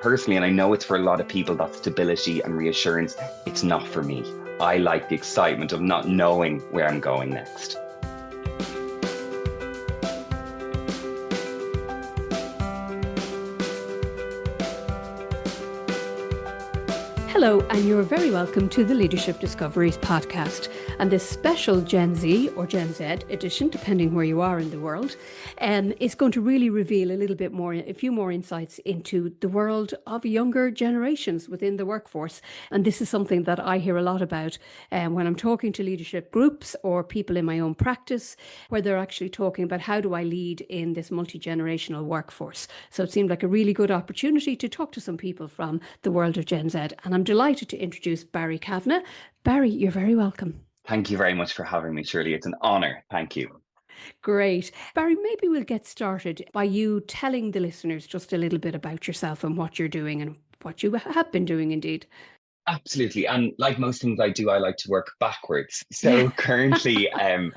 personally, and I know it's for a lot of people, that stability and reassurance, it's not for me. I like the excitement of not knowing where I'm going next. Hello, and you're very welcome to the Leadership Discoveries podcast. And this special Gen Z or Gen Z edition, depending where you are in the world, is going to really reveal a few more insights into the world of younger generations within the workforce. And this is something that I hear a lot about when I'm talking to leadership groups or people in my own practice, where they're actually talking about how do I lead in this multi-generational workforce. So it seemed like a really good opportunity to talk to some people from the world of Gen Z. And I'm delighted to introduce Barry Kavanagh. Barry, you're very welcome. Thank you very much for having me, Shirley. It's an honour. Thank you. Great. Barry, maybe we'll get started by you telling the listeners just a little bit about yourself and what you're doing and what you have been doing indeed. Absolutely. And like most things I do, I like to work backwards. Yeah. So currently I'm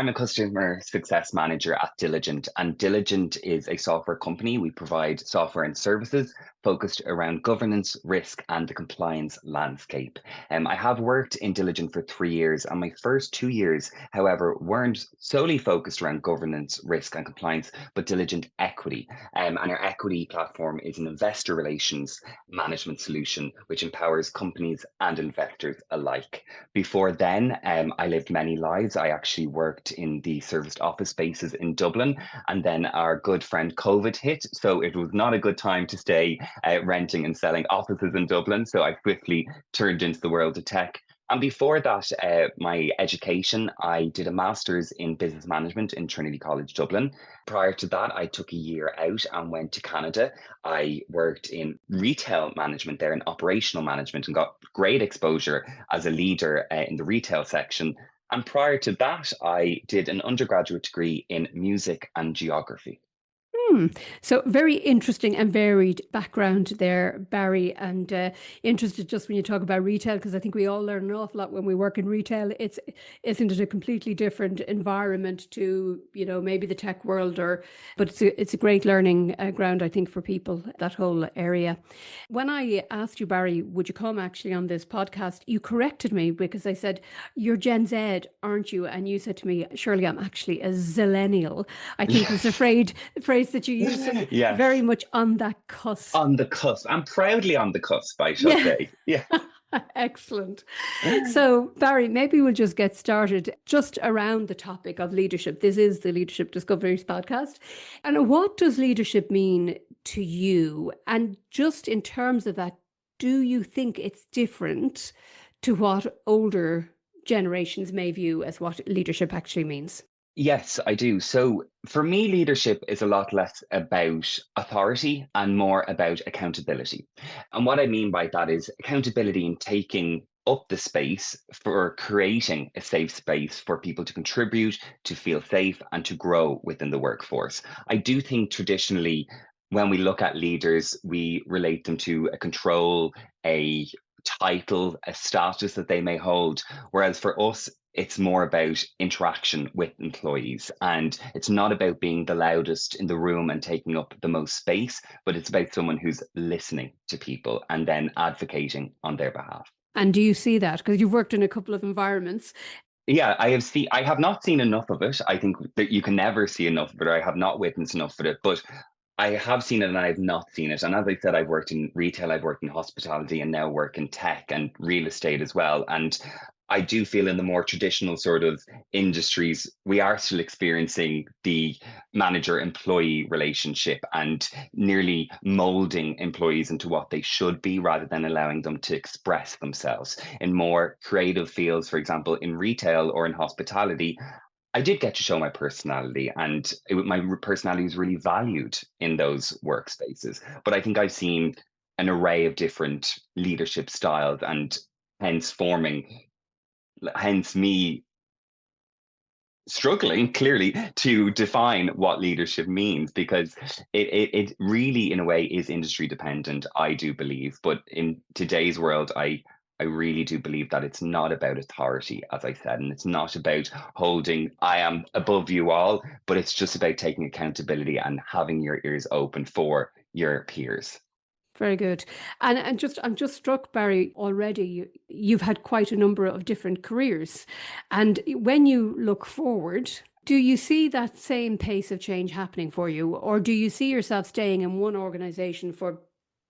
a customer success manager at Diligent, and Diligent is a software company. We provide software and services focused around governance, risk, and the compliance landscape. I have worked in Diligent for 3 years, and my first 2 years, however, weren't solely focused around governance, risk, and compliance, but Diligent Equity. And our equity platform is an investor relations management solution which empowers companies and investors alike. Before then, I lived many lives. I actually worked in the serviced office spaces in Dublin, and then our good friend COVID hit, so it was not a good time to stay renting and selling offices in Dublin. So I swiftly turned into the world of tech. And before that, my education, I did a master's in business management in Trinity College Dublin. Prior to that, I took a year out and went to Canada. I worked in retail management there, in operational management, and got great exposure as a leader in the retail section. And prior to that, I did an undergraduate degree in music and geography. So very interesting and varied background there, Barry, and interested just when you talk about retail, because I think we all learn an awful lot when we work in retail. Isn't it a completely different environment to, maybe the tech world, but it's a great learning ground, I think, for people, that whole area. When I asked you, Barry, would you come actually on this podcast, you corrected me because I said, you're Gen Z, aren't you? And you said to me, Shirley, I'm actually a Zillennial, I think was the phrase that you use. Yes. Very much on that cusp. On the cusp. I'm proudly on the cusp, I shall say. Yeah. Excellent. So, Barry, maybe we'll just get started just around the topic of leadership. This is the Leadership Discoveries podcast. And what does leadership mean to you? And just in terms of that, do you think it's different to what older generations may view as what leadership actually means? Yes, I do. So for me, leadership is a lot less about authority and more about accountability. And what I mean by that is accountability in taking up the space for creating a safe space for people to contribute, to feel safe, and to grow within the workforce. I do think traditionally, when we look at leaders, we relate them to a control, a title, a status that they may hold. Whereas for us, it's more about interaction with employees. And it's not about being the loudest in the room and taking up the most space, but it's about someone who's listening to people and then advocating on their behalf. And do you see that? Because you've worked in a couple of environments. Yeah, I have not seen enough of it. I think that you can never see enough of it, or I have not witnessed enough of it. But I have seen it and I've not seen it. And as I said, I've worked in retail, I've worked in hospitality, and now work in tech and real estate as well. And I do feel in the more traditional sort of industries, we are still experiencing the manager-employee relationship and nearly molding employees into what they should be rather than allowing them to express themselves. In more creative fields, for example, in retail or in hospitality, I did get to show my personality, and my personality was really valued in those workspaces. But I think I've seen an array of different leadership styles, and hence me struggling clearly to define what leadership means, because it really in a way is industry dependent, I do believe. But in today's world, I really do believe that it's not about authority, as I said, and it's not about holding, I am above you all, but it's just about taking accountability and having your ears open for your peers. Very good. And just I'm just struck, Barry, already you've had quite a number of different careers. And when you look forward, do you see that same pace of change happening for you? Or do you see yourself staying in one organization for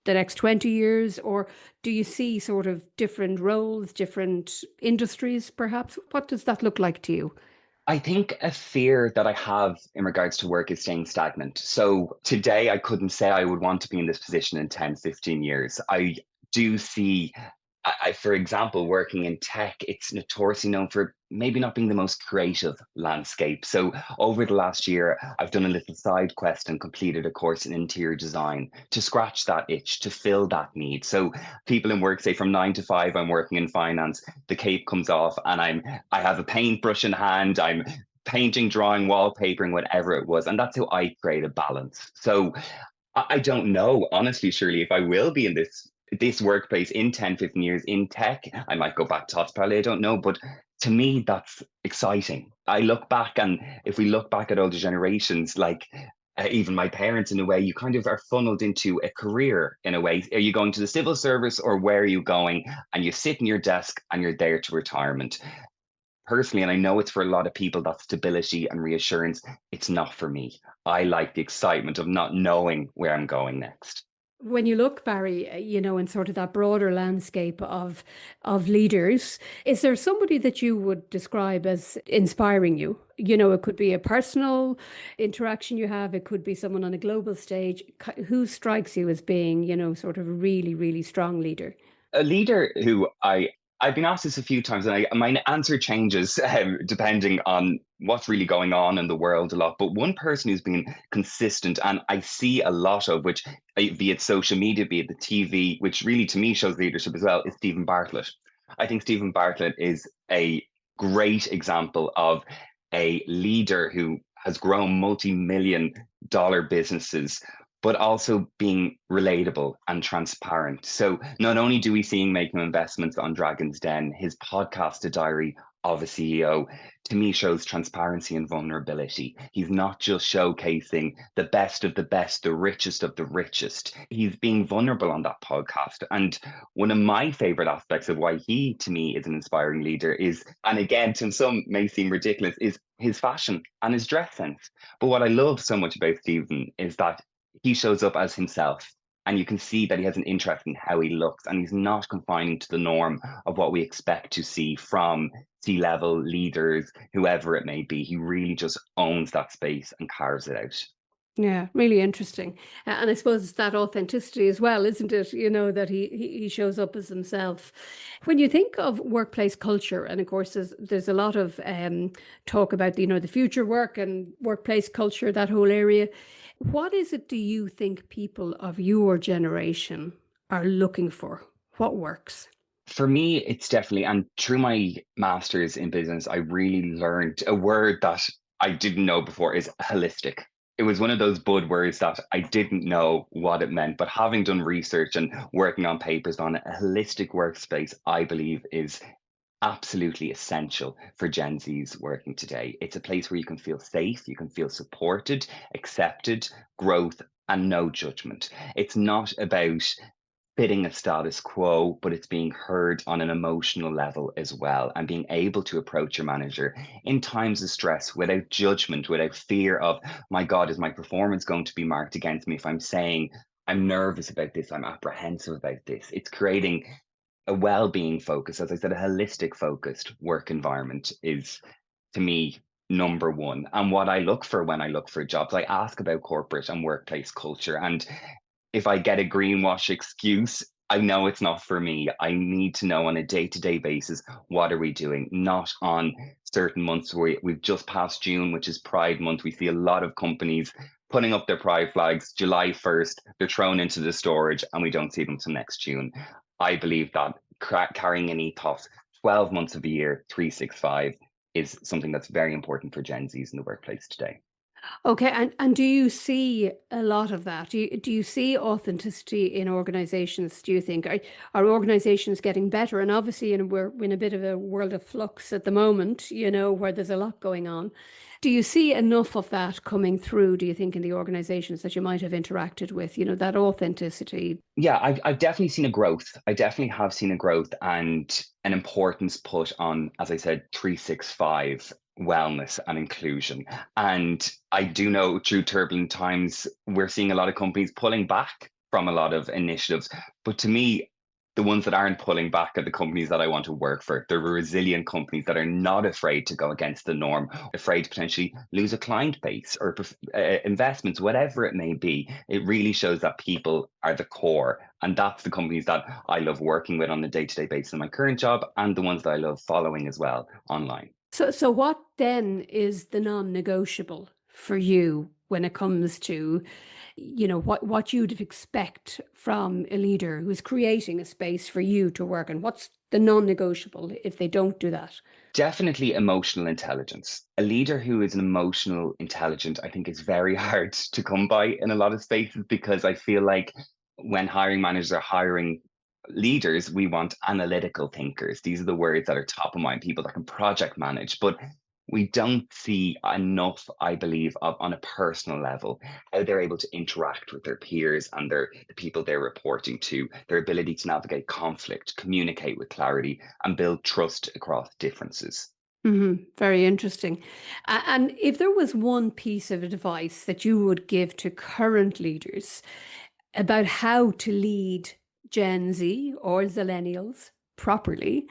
the next 20 years? Or do you see sort of different roles, different industries, perhaps? What does that look like to you? I think a fear that I have in regards to work is staying stagnant. So today I couldn't say I would want to be in this position in 10, 15 years. I do see, for example, working in tech, it's notoriously known for maybe not being the most creative landscape. So over the last year, I've done a little side quest and completed a course in interior design to scratch that itch, to fill that need. So people in work say from 9 to 5, I'm working in finance, the cape comes off and I have a paintbrush in hand, I'm painting, drawing, wallpapering, whatever it was. And that's how I create a balance. So I don't know, honestly, Shirley, if I will be in this workplace in 10, 15 years in tech. I might go back to hospitality, I don't know. But to me, that's exciting. I look back, and if we look back at older generations, like even my parents, in a way, you kind of are funneled into a career in a way. Are you going to the civil service or where are you going? And you sit in your desk and you're there to retirement. Personally, and I know it's for a lot of people, that stability and reassurance, it's not for me. I like the excitement of not knowing where I'm going next. When you look, Barry, in sort of that broader landscape of leaders, is there somebody that you would describe as inspiring you? It could be a personal interaction you have, it could be someone on a global stage. Who strikes you as being, sort of a really, really strong leader? A leader who I've been asked this a few times, and my answer changes depending on what's really going on in the world a lot. But one person who's been consistent, and I see a lot of, which be it social media, be it the TV, which really to me shows leadership as well, is Stephen Bartlett. I think Stephen Bartlett is a great example of a leader who has grown multi-million dollar businesses, but also being relatable and transparent. So not only do we see him making investments on Dragon's Den, his podcast, The Diary of a CEO, to me shows transparency and vulnerability. He's not just showcasing the best of the best, the richest of the richest. He's being vulnerable on that podcast. And one of my favorite aspects of why he, to me, is an inspiring leader is, and again, to some may seem ridiculous, is his fashion and his dress sense. But what I love so much about Stephen is that he shows up as himself. And you can see that he has an interest in how he looks, and he's not confining to the norm of what we expect to see from C-level leaders, whoever it may be. He really just owns that space and carves it out. Yeah, really interesting. And I suppose it's that authenticity as well, isn't it? That he shows up as himself. When you think of workplace culture, and of course there's a lot of talk about, the future work and workplace culture, that whole area. What is it do you think people of your generation are looking for? What works? For me, it's definitely, and through my master's in business, I really learned a word that I didn't know before is holistic. It was one of those buzzwords that I didn't know what it meant, but having done research and working on papers on it, a holistic workspace, I believe, is absolutely essential for Gen Z's working today. It's a place where you can feel safe, you can feel supported, accepted, growth, and no judgment. It's not about fitting a status quo, but it's being heard on an emotional level as well, and being able to approach your manager in times of stress without judgment, without fear of, my God, is my performance going to be marked against me if I'm saying I'm nervous about this, I'm apprehensive about this. It's creating a well-being focus, as I said, a holistic focused work environment is, to me, number one. And what I look for when I look for jobs, I ask about corporate and workplace culture. And if I get a greenwash excuse, I know it's not for me. I need to know on a day-to-day basis, what are we doing? Not on certain months where we've just passed June, which is Pride Month. We see a lot of companies putting up their pride flags July 1st, they're thrown into the storage and we don't see them till next June. I believe that carrying an ethos 12 months of the year, 365, is something that's very important for Gen Zs in the workplace today. Okay, and do you see a lot of that? Do you see authenticity in organizations, do you think? Are organizations getting better? And obviously, we're in a bit of a world of flux at the moment, where there's a lot going on. Do you see enough of that coming through, do you think, in the organizations that you might have interacted with, that authenticity? Yeah, I've definitely seen a growth. I definitely have seen a growth and an importance put on, as I said, 365 wellness and inclusion. And I do know through turbulent times, we're seeing a lot of companies pulling back from a lot of initiatives. But to me, the ones that aren't pulling back are the companies that I want to work for. They're resilient companies that are not afraid to go against the norm, afraid to potentially lose a client base or investments, whatever it may be. It really shows that people are the core. And that's the companies that I love working with on a day to day basis in my current job and the ones that I love following as well online. So what then is the non-negotiable for you when it comes to, what you'd expect from a leader who's creating a space for you to work in? What's the non-negotiable if they don't do that? Definitely emotional intelligence. A leader who is an emotional intelligent, I think, is very hard to come by in a lot of spaces because I feel like when hiring managers are hiring leaders, we want analytical thinkers. These are the words that are top of mind, people that can project manage. But we don't see enough, I believe, of on a personal level, how they're able to interact with their peers and the people they're reporting to, their ability to navigate conflict, communicate with clarity, and build trust across differences. Very interesting. And if there was one piece of advice that you would give to current leaders about how to lead Gen Z or Zillennials properly,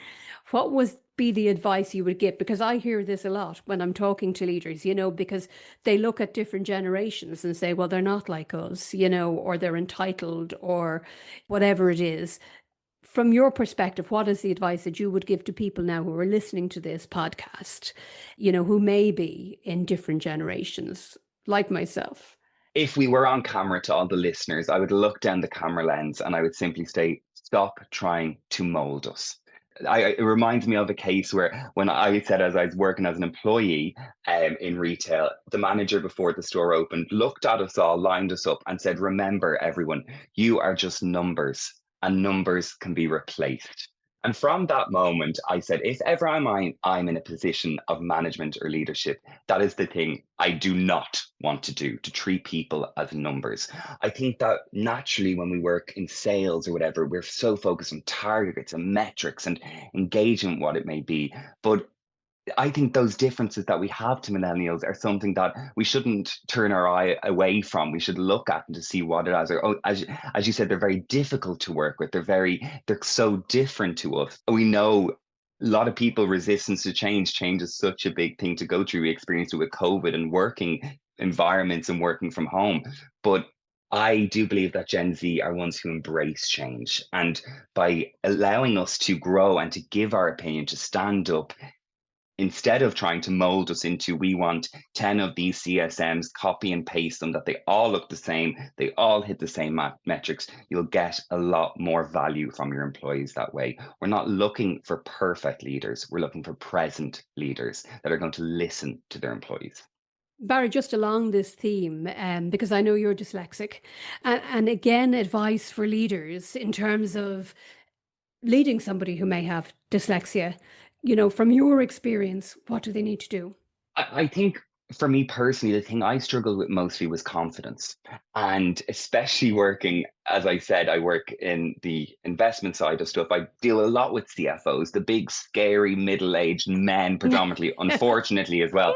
what would be the advice you would give? Because I hear this a lot when I'm talking to leaders, because they look at different generations and say, well, they're not like us, or they're entitled or whatever it is. From your perspective, what is the advice that you would give to people now who are listening to this podcast, who may be in different generations, like myself? If we were on camera to all the listeners, I would look down the camera lens and I would simply say, stop trying to mold us. It reminds me of a case where when I said, as I was working as an employee in retail, the manager before the store opened looked at us all, lined us up, and said, remember, everyone, you are just numbers and numbers can be replaced. And from that moment, I said, if ever I'm in a position of management or leadership, that is the thing I do not want to do, to treat people as numbers. I think that naturally when we work in sales or whatever, we're so focused on targets and metrics and engagement, what it may be. But I think those differences that we have to millennials are something that we shouldn't turn our eye away from. We should look at them to see what it is. Or, as you said, they're very difficult to work with. They're so different to us. We know a lot of people resistance to change. Change is such a big thing to go through. We experienced it with COVID and working environments and working from home. But I do believe that Gen Z are ones who embrace change. And by allowing us to grow and to give our opinion, to stand up, instead of trying to mold us into we want 10 of these CSMs, copy and paste them, that they all look the same, they all hit the same metrics, you'll get a lot more value from your employees that way. We're not looking for perfect leaders, we're looking for present leaders that are going to listen to their employees. Barry, just along this theme, because I know you're dyslexic, and again, advice for leaders in terms of leading somebody who may have dyslexia, from your experience, what do they need to do? I think for me personally, the thing I struggled with mostly was confidence. And especially working, as I said, I work in the investment side of stuff. I deal a lot with CFOs, the big, scary, middle aged men, predominantly, unfortunately, as well.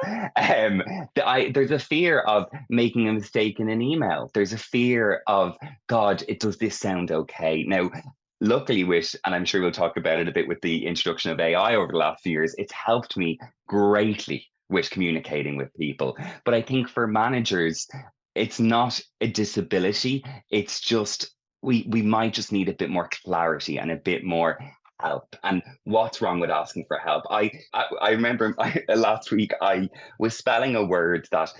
There's a fear of making a mistake in an email. There's a fear of, God, does this sound okay? Now, luckily, and I'm sure we'll talk about it a bit with the introduction of AI over the last few years, it's helped me greatly with communicating with people. But I think for managers, it's not a disability. It's just we might just need a bit more clarity and a bit more help. And what's wrong with asking for help? I remember last week I was spelling a word that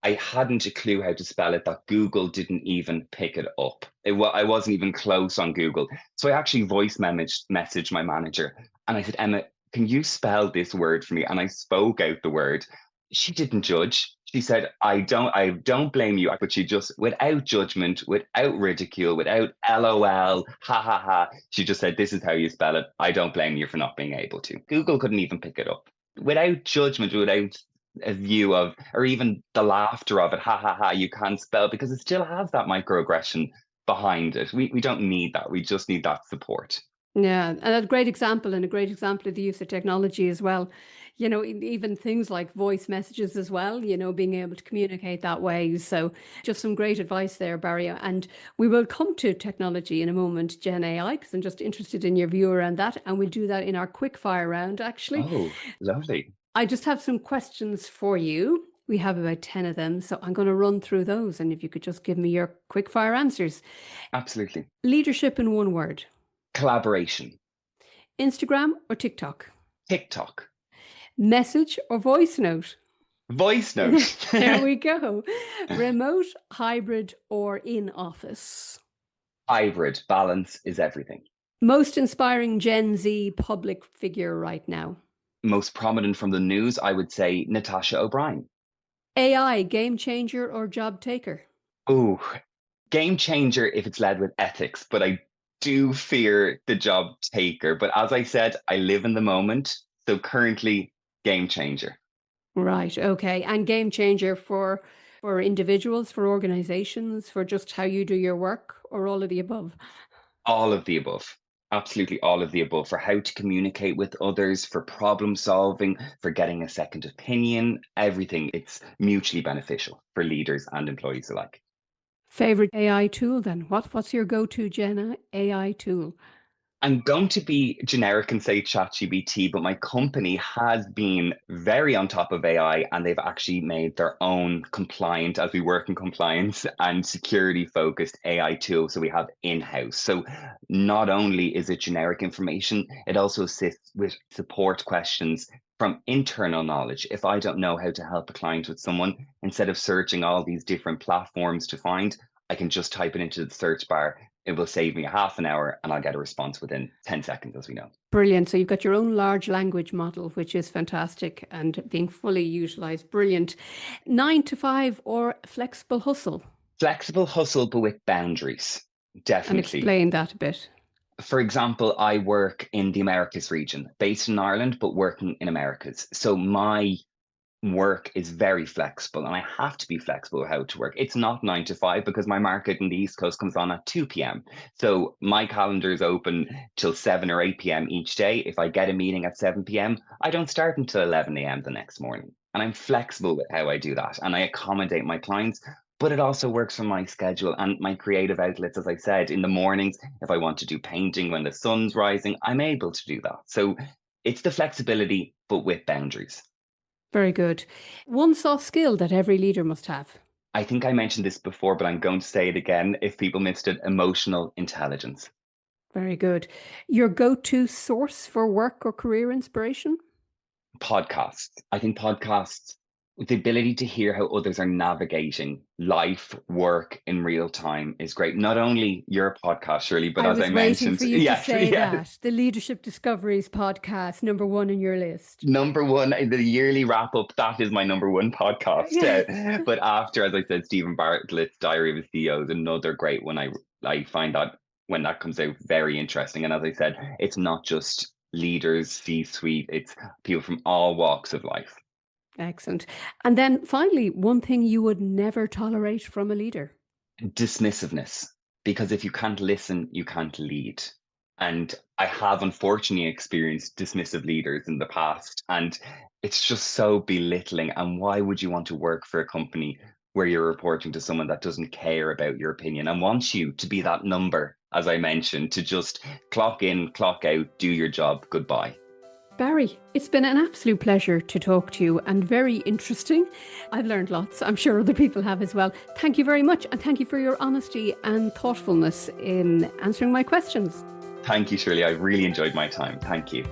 I hadn't a clue how to spell it, that Google didn't even pick it up. I wasn't even close on Google. So I actually messaged my manager and I said, Emma, can you spell this word for me? And I spoke out the word. She didn't judge. She said, I don't blame you, but she just, without judgment, without ridicule, without LOL, ha ha ha, she just said, this is how you spell it. I don't blame you for not being able to. Google couldn't even pick it up. Without judgment, without a view of, or even the laughter of it, ha ha ha, you can't spell, because it still has that microaggression behind it. We don't need that. We just need that support. Yeah, and a great example, and a great example of the use of technology as well. Even things like voice messages as well, being able to communicate that way. So just some great advice there, Barry. And we will come to technology in a moment, Gen AI, because I'm just interested in your view around that. And we'll do that in our quick fire round, actually. Oh, lovely. I just have some questions for you. We have about 10 of them, so I'm going to run through those. And if you could just give me your quick fire answers. Absolutely. Leadership in one word. Collaboration. Instagram or TikTok? TikTok. Message or voice note? Voice note. There we go. Remote, hybrid, or in office? Hybrid. Balance is everything. Most inspiring Gen Z public figure right now? Most prominent from the news, I would say Natasha O'Brien. AI, game changer or job taker? Ooh, game changer if it's led with ethics, but I do fear the job taker. But as I said, I live in the moment. So currently, game changer. Right. Okay. And game changer for individuals, for organizations, for just how you do your work, or all of the above? All of the above. Absolutely all of the above, for how to communicate with others, for problem solving, for getting a second opinion, everything. It's mutually beneficial for leaders and employees alike. Favorite AI tool then? What's your go-to Gen AI tool? I'm going to be generic and say ChatGPT, but my company has been very on top of AI, and they've actually made their own compliant, as we work in compliance and security focused AI tool. So we have in-house. So not only is it generic information, it also assists with support questions from internal knowledge. If I don't know how to help a client with someone, instead of searching all these different platforms to find, I can just type it into the search bar. It will save me a half an hour and I'll get a response within 10 seconds, as we know. Brilliant. So you've got your own large language model, which is fantastic and being fully utilized. Brilliant. 9 to 5 or flexible hustle? Flexible hustle, but with boundaries. And Definitely. explain that a bit. For example, I work in the Americas region, based in Ireland, but working in Americas. So my work is very flexible, and I have to be flexible with how to work. It's not 9 to 5 because my market in the East Coast comes on at 2 p.m. So my calendar is open till 7 or 8 p.m. each day. If I get a meeting at 7 p.m., I don't start until 11 a.m. the next morning. And I'm flexible with how I do that, and I accommodate my clients. But it also works for my schedule and my creative outlets. As I said, in the mornings, if I want to do painting when the sun's rising, I'm able to do that. So it's the flexibility, but with boundaries. Very good. One soft skill that every leader must have? I think I mentioned this before, but I'm going to say it again if people missed it: emotional intelligence. Very good. Your go-to source for work or career inspiration? Podcasts. I think podcasts, the ability to hear how others are navigating life, work in real time is great. Not only your podcast, Shirley, but I as I was waiting mentioned, for you to yes, say yes. that. The Leadership Discoveries podcast, number one in your list. Number one, the yearly wrap up, that is my number one podcast. But after, as I said, Stephen Bartlett's Diary of a CEO is another great one. I find that when that comes out, very interesting. And as I said, it's not just leaders, C-suite, it's people from all walks of life. Excellent. And then finally, one thing you would never tolerate from a leader? Dismissiveness, because if you can't listen, you can't lead. And I have unfortunately experienced dismissive leaders in the past, and it's just so belittling. And why would you want to work for a company where you're reporting to someone that doesn't care about your opinion and wants you to be that number, as I mentioned, to just clock in, clock out, do your job, goodbye? Barry, it's been an absolute pleasure to talk to you and very interesting. I've learned lots. I'm sure other people have as well. Thank you very much. And thank you for your honesty and thoughtfulness in answering my questions. Thank you, Shirley. I really enjoyed my time. Thank you.